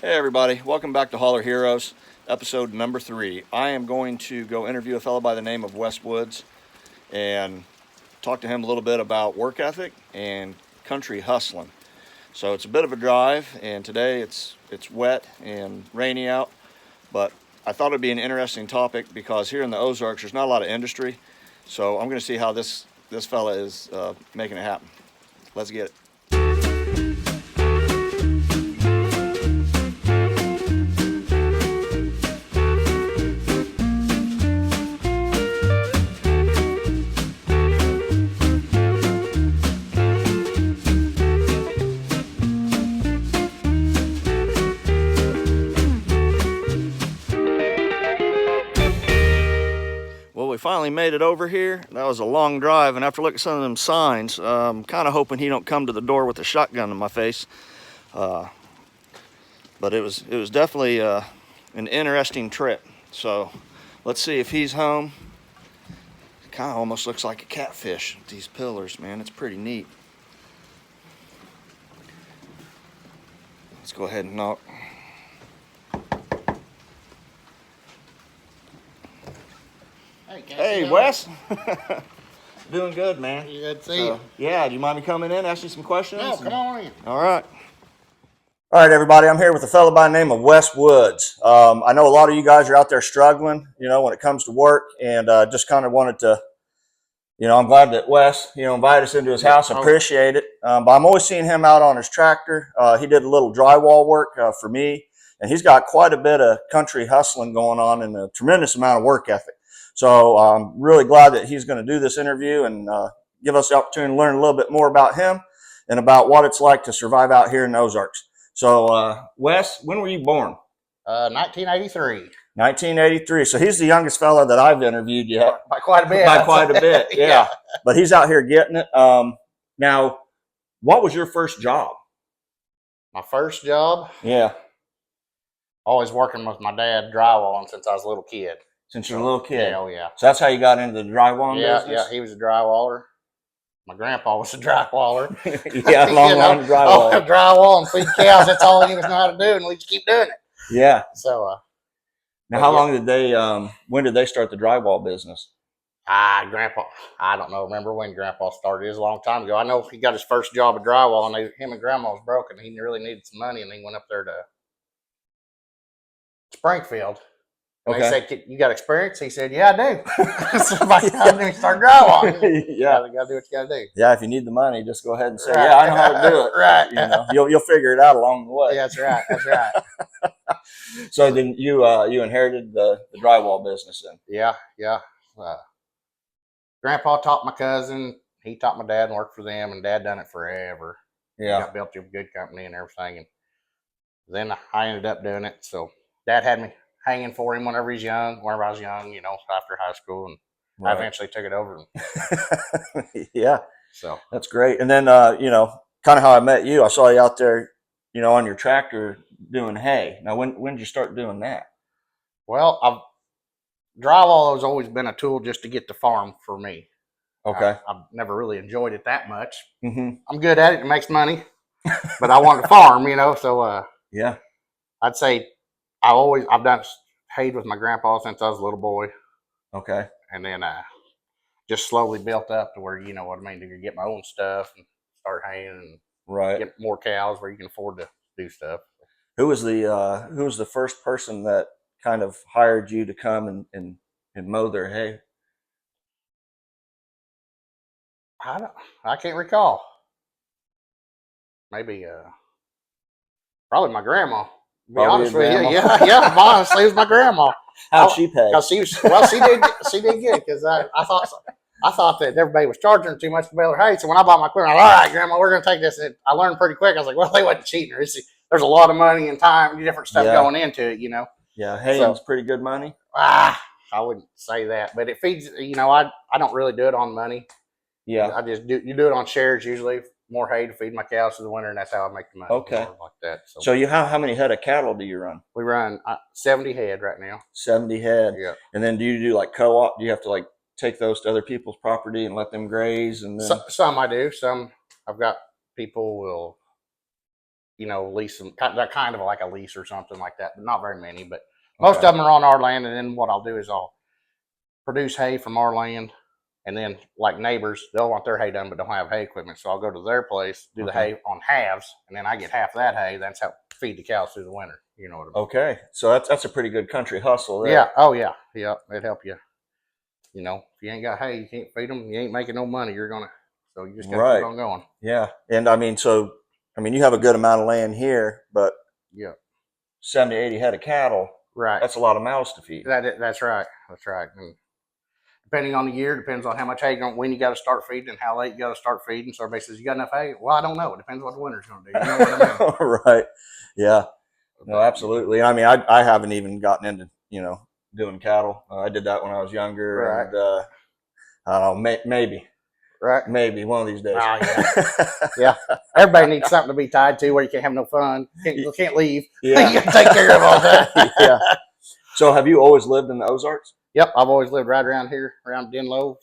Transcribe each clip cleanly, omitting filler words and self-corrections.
Hey everybody, welcome back to Holler Heroes, episode number 3. I am going to go interview a fellow by the name of Wes Woods and talk to him a little bit about work ethic and country hustling. So it's a bit of a drive, and today it's wet and rainy out, but I thought it'd be an interesting topic because here in the Ozarks there's not a lot of industry. So I'm going to see how this fella is making it happen. Let's get it. Well, we finally made it over here. That was a long drive, and after looking at some of them signs, I'm kind of hoping he don't come to the door with a shotgun in my face. But it was definitely an interesting trip. So let's see if he's home. It kind of almost looks like a catfish, these pillars, man. It's pretty neat. Let's go ahead and knock. Hey, Wes. Doing good, man. Good to see you. Yeah, do you mind me coming in, asking some questions? No, come on in. All right. All right, everybody. I'm here with a fellow by the name of Wes Woods. I know a lot of you guys are out there struggling, when it comes to work, and just kind of wanted to, I'm glad that Wes, invited us into his house. I appreciate it. But I'm always seeing him out on his tractor. He did a little drywall work for me, and he's got quite a bit of country hustling going on and a tremendous amount of work ethic. So I'm really glad that he's going to do this interview and give us the opportunity to learn a little bit more about him and about what it's like to survive out here in the Ozarks. So, Wes, when were you born? 1983. 1983. So he's the youngest fella that I've interviewed yet. By quite a bit. By quite a bit, yeah. Yeah. But he's out here getting it. Now, what was your first job? My first job? Yeah. Always working with my dad drywalling since I was a little kid. Since you were a little kid? Yeah, oh yeah. So that's how you got into the drywalling business? Yeah, he was a drywaller. My grandpa was a drywaller. Yeah, long drywall. Drywall and feed cows, that's all he was know how to do, and we just keep doing it. Yeah. So, now, how long did they, when did they start the drywall business? Grandpa, I don't know, remember when Grandpa started. It was a long time ago. I know he got his first job at drywall, and him and Grandma was broken. He really needed some money, and he went up there to Springfield. And they said, "You got experience?" He said, "Yeah, I do." So by the time he started drywalling, yeah, you got to do what you got to do. Yeah, if you need the money, just go ahead and say, "Yeah, I know how to do it." Right. You'll figure it out along the way. Yeah, that's right. That's right. So then you inherited the drywall business then? Yeah. Grandpa taught my cousin. He taught my dad and worked for them, and Dad done it forever. Yeah, he got built a good company and everything. And then I ended up doing it. So Dad had me hanging for him whenever I was young, after high school, and I eventually took it over. Yeah, so that's great. And then kind of how I met you, I saw you out there, on your tractor doing hay. Now, when did you start doing that? Well, drywall has always been a tool just to get the farm for me. Okay. I've never really enjoyed it that much. Mm-hmm. I'm good at it; it makes money, but I want to farm, So yeah, I'd say I've done hayed with my grandpa since I was a little boy. Okay. And then just slowly built up to where, you know what I mean, to get my own stuff and start haying and get more cows where you can afford to do stuff. Who was the first person that kind of hired you to come and mow their hay? I can't recall. Maybe probably my grandma. To be honest with you, yeah. Honestly, it was my grandma. How'd she pay? She did good because I thought that everybody was charging her too much to bail her hay. So when I bought my equipment, all right, Grandma, we're going to take this. And I learned pretty quick. I was like, well, they wasn't cheating her. There's a lot of money and time and different stuff going into it, Yeah, haying's pretty good money. I wouldn't say that, but it feeds. I don't really do it on money. Yeah, I just do. You do it on shares usually. More hay to feed my cows for the winter, and that's how I make the money. Okay, like that. So you how many head of cattle do you run? We run 70 head right now. 70 head. Yeah. And then do you do like co-op? Do you have to like take those to other people's property and let them graze? And then some I do. Some I've got people will lease them. They're kind of like a lease or something like that, but not very many. But most of them are on our land. And then what I'll do is I'll produce hay from our land. And then, like neighbors, they'll want their hay done, but don't have hay equipment. So I'll go to their place, do the hay on halves, and then I get half that hay. That's how feed the cows through the winter. You know what I mean? Okay, so that's a pretty good country hustle there. Yeah. Oh yeah. Yeah. It'd help you. If you ain't got hay, you can't feed them. You ain't making no money. So you just gotta keep on going. Yeah, and you have a good amount of land here, but 70, 80 head of cattle. Right. That's a lot of mouths to feed. That's right. That's right. And depending on the year, depends on how much hay, when you got to start feeding and how late you got to start feeding. So everybody says, you got enough hay? Well, I don't know. It depends what the winter's going to do. You know what I mean? Right. Yeah. No, absolutely. I mean, I haven't even gotten into, doing cattle. I did that when I was younger. Right. And I don't know, maybe. Right. Maybe one of these days. Yeah. Everybody needs something to be tied to where you can't have no fun. You can't leave. Yeah. You got to take care of all that. Yeah. So have you always lived in the Ozarks? Yep. I've always lived right around here, around Denlow.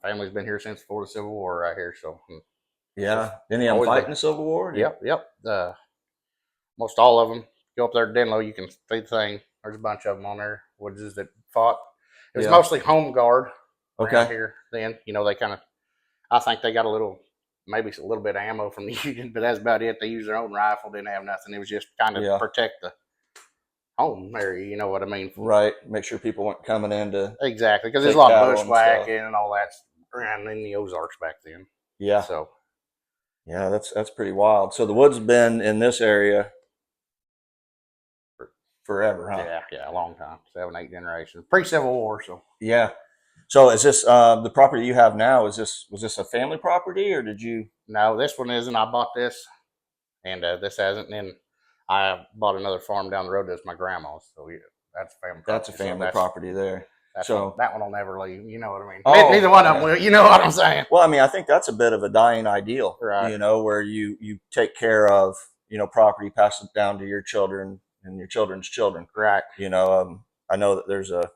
Family's been here since before the Civil War right here. So yeah. Didn't you fight in the Civil War? Yep. Most all of them. Go up there to Denlow, you can see the thing. There's a bunch of them on there. Woods that fought. It was mostly home guard. Here then, they kind of, I think they got maybe a little bit of ammo from the Union, but that's about it. They used their own rifle, didn't have nothing. It was just kind of protect the home area, you know what I mean? Right. Make sure people weren't coming in to exactly, because there's a lot of bushwhacking and all that around in the Ozarks back then. Yeah. So yeah, that's pretty wild. So the Woods have been in this area forever, huh? Yeah, a long time. 7, 8 generations. Pre-Civil War, so. Yeah. So is this the property you have now? Was this a family property, or did you? No, this one isn't. I bought this, and this hasn't. And then I bought another farm down the road. That's my grandma's. So that's a family. That's a family property there. So that one will never leave. You know what I mean? Neither one of them will. You know what I'm saying? Well, I mean, I think that's a bit of a dying ideal, right? Where you take care of property, pass it down to your children and your children's children, right? I know that there's a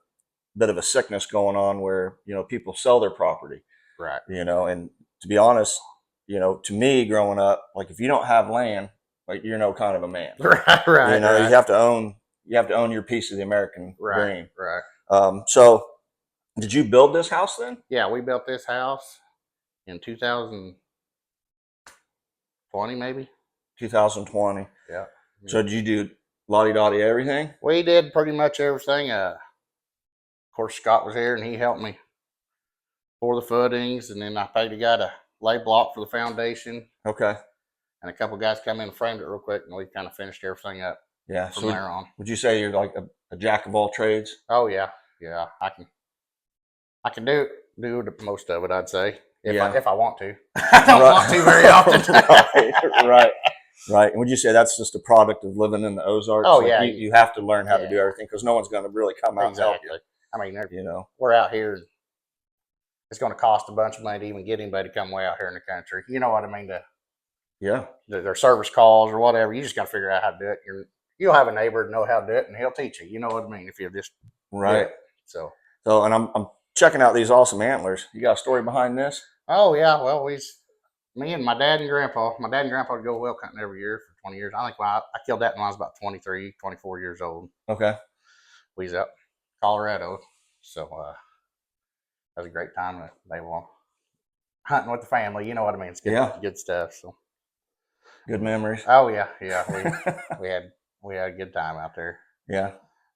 bit of a sickness going on where people sell their property, right? And to be honest, to me growing up, like if you don't have land, like you're no kind of a man, right? You have to own your piece of the American dream, right? So did you build this house then? Yeah, we built this house in 2020, maybe 2020. Yeah. So did you do lottie-dottie everything? We did pretty much everything. Of course, Scott was here and he helped me pour the footings, and then I paid a guy to lay block for the foundation. Okay. And a couple guys come in and framed it real quick, and we kind of finished everything up. Yeah. From there on. Would you say you're like a jack of all trades? Oh yeah. I can do most of it. I'd say if I want to. I don't want to very often. Right. And would you say that's just a product of living in the Ozarks? Oh, yeah. You have to learn how to do everything because no one's going to really come out and help you. I mean, we're out here. It's going to cost a bunch of money to even get anybody to come way out here in the country. You know what I mean? Their service calls or whatever. You just got to figure out how to do it. You'll have a neighbor to know how to do it, and he'll teach you. You know what I mean? If you just right. So, and I'm checking out these awesome antlers. You got a story behind this? Oh yeah. Well, me and my dad and grandpa. My dad and grandpa would go whale hunting every year for 20 years. I think I killed that when I was about 23, 24 years old. Okay. We was up Colorado, so that was a great time. They were hunting with the family. You know what I mean? It's good stuff. So good memories. Oh yeah. We had a good time out there. Yeah.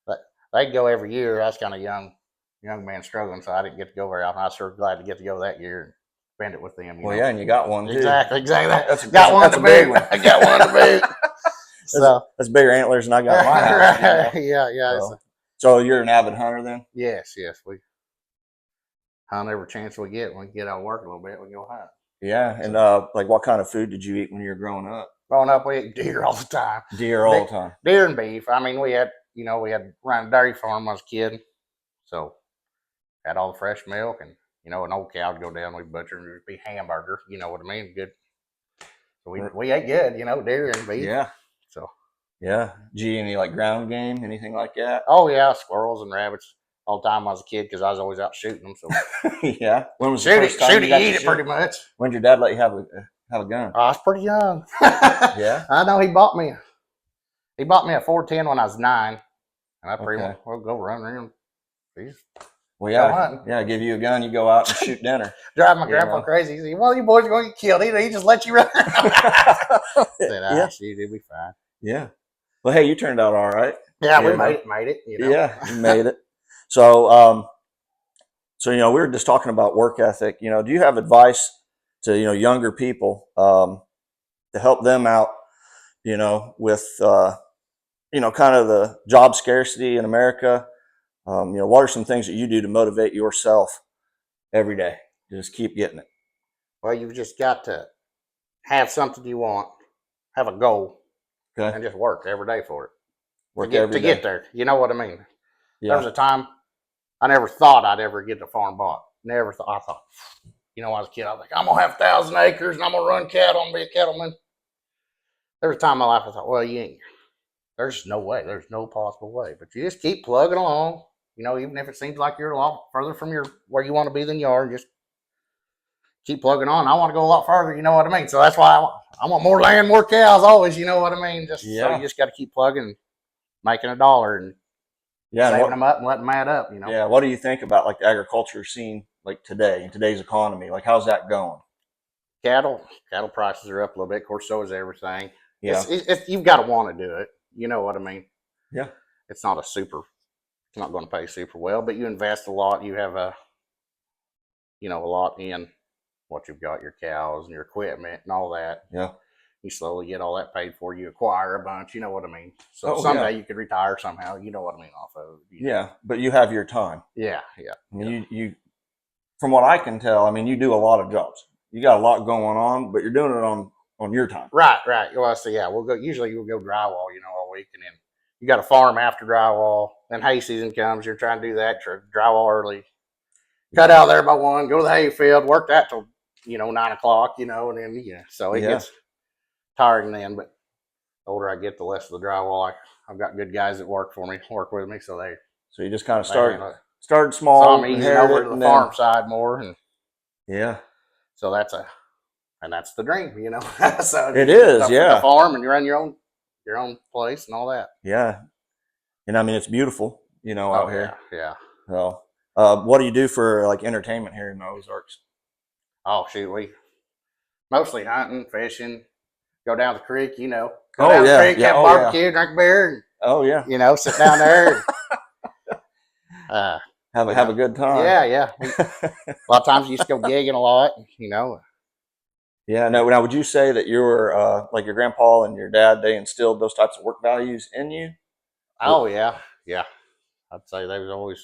But they'd go every year. I was kind of young man struggling, so I didn't get to go very often. I was sure glad to get to go that year and spend it with them. Well, yeah, and you got one too. Exactly. That's a big one. I got one to boot. So that's bigger antlers than I got in my house. Yeah. So you're an avid hunter then? Yes. We hunt every chance we get. When we get out of work a little bit, we go hunt. Yeah, and like what kind of food did you eat when you were growing up? Growing up, we ate deer all the time. Deer all the time. Deer and beef. I mean, we had run a dairy farm when I was a kid, so had all the fresh milk, and an old cow would go down, we'd butcher and it'd be hamburger. You know what I mean? Good. So we ate good, deer and beef. Yeah. So. Yeah. Did you eat any like ground game, anything like that? Oh yeah, squirrels and rabbits all the time when I was a kid because I was always out shooting them. So yeah. When was the first time you got to shoot? Pretty much. When did your dad let you have have a gun? I was pretty young. Yeah. I know he bought me a 410 when I was 9, and I pretty much go run around. Well, go hunting. yeah. Give you a gun, you go out and shoot dinner. Drive my grandpa crazy. He said, "Well, you boys are going to get killed. He just let you run." Yeah. Shoot, it'll be fine. Yeah. Well, hey, you turned out all right. Yeah, we made it. You know? Yeah, you made it. So, we were just talking about work ethic. Do you have advice to younger people to help them out? With kind of the job scarcity in America. What are some things that you do to motivate yourself every day? Just keep getting it. Well, you've just got to have something you want, have a goal, and just work every day for it. To get there. You know what I mean? Yeah. There was a time I never thought I'd ever get the farm bought. Never thought. I thought, when I was a kid, I was like, I'm going to have 1,000 acres and I'm going to run cattle and be a cattleman. There was a time in my life I thought, well, you ain't. There's no way. There's no possible way. But you just keep plugging along. Even if it seems like you're a lot further from where you want to be than you are, just keep plugging on. I want to go a lot further. You know what I mean? So that's why I want more land, more cows always. You know what I mean? So you just got to keep plugging, making $1 and saving them up and letting them add up. Yeah. What do you think about like the agriculture scene like today in today's economy? Like, how's that going? Cattle prices are up a little bit. Of course, so is everything. Yeah. You've got to want to do it. You know what I mean? Yeah. It's not going to pay super well, but you invest a lot. You have a lot in what you've got, your cows and your equipment and all that. Yeah. You slowly get all that paid for. You acquire a bunch. You know what I mean? So someday you could retire somehow. You know what I mean off of it. Yeah, but you have your time. Yeah. I mean, you from what I can tell, I mean, you do a lot of jobs. You got a lot going on, but you're doing it on your time. Right. Well, so usually we'll go drywall, all week, and then you got a farm after drywall. Then hay season comes. You're trying to do that drywall early. Cut out there by 1. Go to the hay field. Work that till 9 o'clock. And then so it gets tiring then. But the older I get, the less of the drywall. I've got good guys that work with me. So you just kind of started small. So I'm easing over to the farm side more, and so that's the dream, So it is, the farm, and you run your own place and all that. Yeah, and I mean it's beautiful, out here. Yeah. So, what do you do for like entertainment here in the Ozarks? Oh shoot, we mostly hunting, fishing, go down the creek, go down the creek, have barbecue, drink beer. And, sit down there. And, have a good time. Yeah. A lot of times you just go gigging a lot, Yeah. Now, would you say that you were like your grandpa and your dad? They instilled those types of work values in you. Oh yeah. I'd say they was always.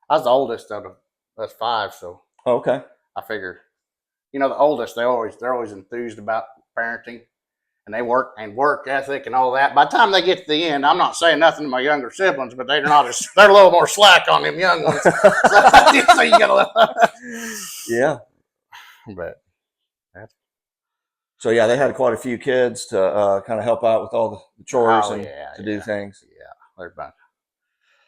I was the oldest of us 5, so. Okay. I figure, the oldest they're always enthused about parenting, and they work ethic and all that. By the time they get to the end, I'm not saying nothing to my younger siblings, but they're a little more slack on them young ones. So you gotta. Yeah. But. So they had quite a few kids to kind of help out with all the chores to do things. Yeah, they're fun.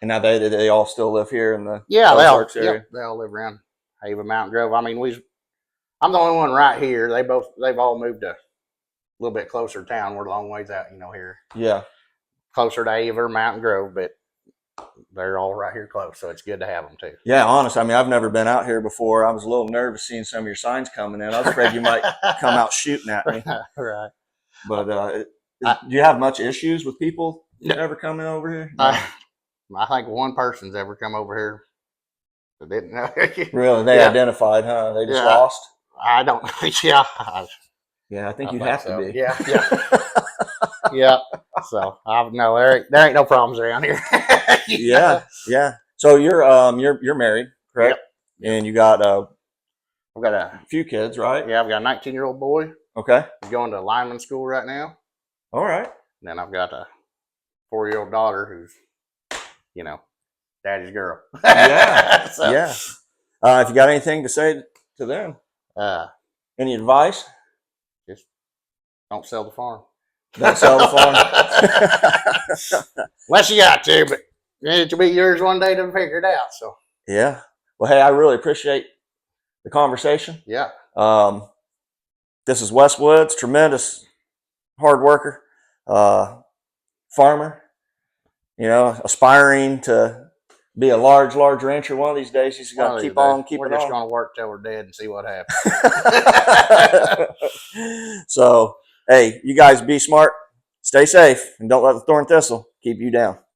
And now they all still live here in the Ozarks area. They all live around Haven, Mountain Grove. I mean, I'm the only one right here. They've all moved to a little bit closer to town. We're a long ways out, here. Yeah. Closer to Haven or Mountain Grove, but they're all right here close, so it's good to have them too. Yeah, honestly, I mean, I've never been out here before. I was a little nervous seeing some of your signs coming in. I was afraid you might come out shooting at me. Right. But do you have much issues with people ever coming over here? No? I think one person's ever come over here that didn't know. Really? They identified, huh? They just lost? I don't. Yeah. I think you'd have to be. Yeah. Yeah. So no, there ain't no problems around here. Yeah. So you're married, correct? Yep. And you got I've got a few kids, right? Yeah, I've got a 19-year-old boy. Okay. He's going to lineman school right now. All right. And then I've got a 4-year-old daughter who's, daddy's girl. Yeah. If you got anything to say to them, any advice? Just don't sell the farm. Don't sell the farm. Unless you got to, but it'll be yours one day to figure it out. So. Yeah. Well, hey, I really appreciate the conversation. Yeah. This is Wes Woods, tremendous hard worker, farmer, aspiring to be a large rancher one of these days. He's going to keep on keeping on. We're just going to work till we're dead and see what happens. So, hey, you guys be smart, stay safe, and don't let the thorn thistle keep you down.